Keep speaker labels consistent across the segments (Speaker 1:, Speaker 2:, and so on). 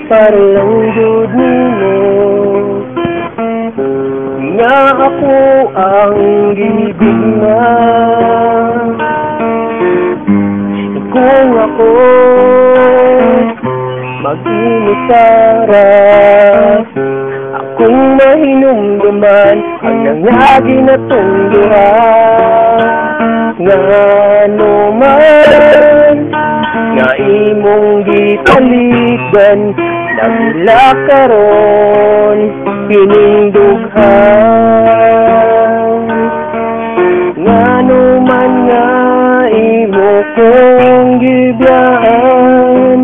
Speaker 1: para lang jud nimo. Nga ako ang gibigma, kung ako mag-inisara, akong mahinumduman ang nangagi na tong duha. Ngano man nga imong gitaligan, nagila karon kining dughan. Ngano man nga imo kong gibiyaan,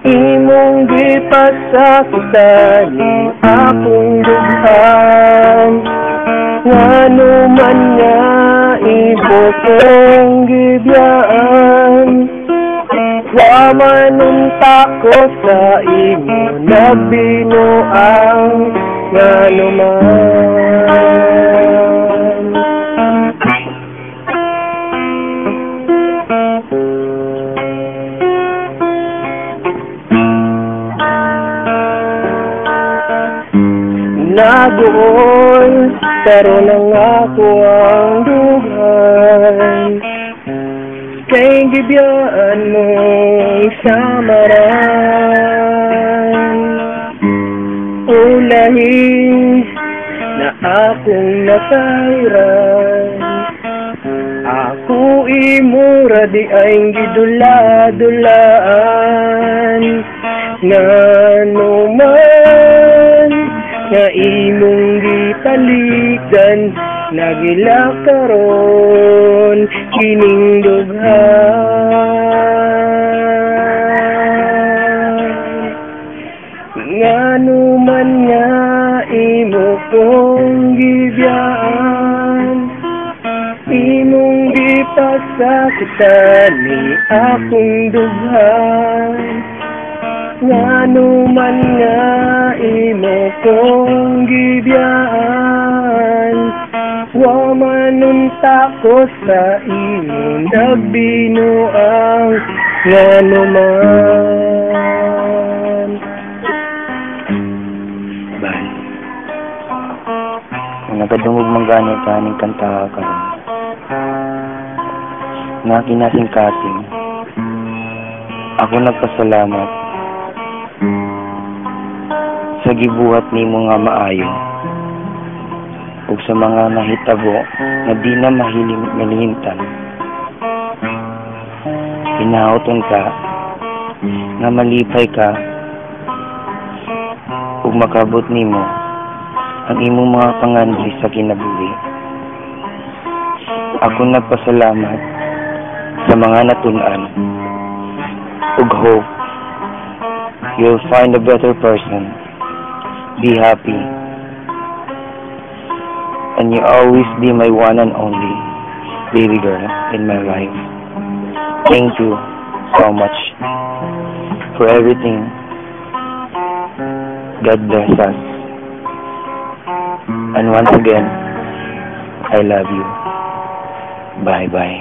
Speaker 1: imong gipasakitan ni akong dughan. Ngano man nga imo kong gibiyaan, wa manunta ko sa imo nagbinuang. Ngano man nagoon karon ang ako ang dughan, kay gibiyaan mo samaran. Ulahi na akong nasairan, ako imura di ay gidula-dulaan. Ngano man nga imong gitaligan, nagila karon kining dughan. Ngano man nga imo kong gibiyaan, imong gipasakitan ni akong dughan. Ngano man nga imo kong gibiyaan, wa manunta ko sa imo nagbinuang. Ngano man.
Speaker 2: Bye. Kung nagadungog mangganit kaning kanta ka rin, nga kinasing-kasing, ako nagpasalamat sa gibuhat nimo nga maayo, ug sa mga nahitabo na di na mahilimtan. Hinauton ka nga malipay ka ug makabot nimo ang imong mga panganhi sa kinabuhi. Ako nagpasalamat sa mga natun-an ug hope you'll find a better person. Be happy, and you always be my one and only baby girl in my life. Thank you so much for everything. God bless us, and once again, I love you. Bye bye.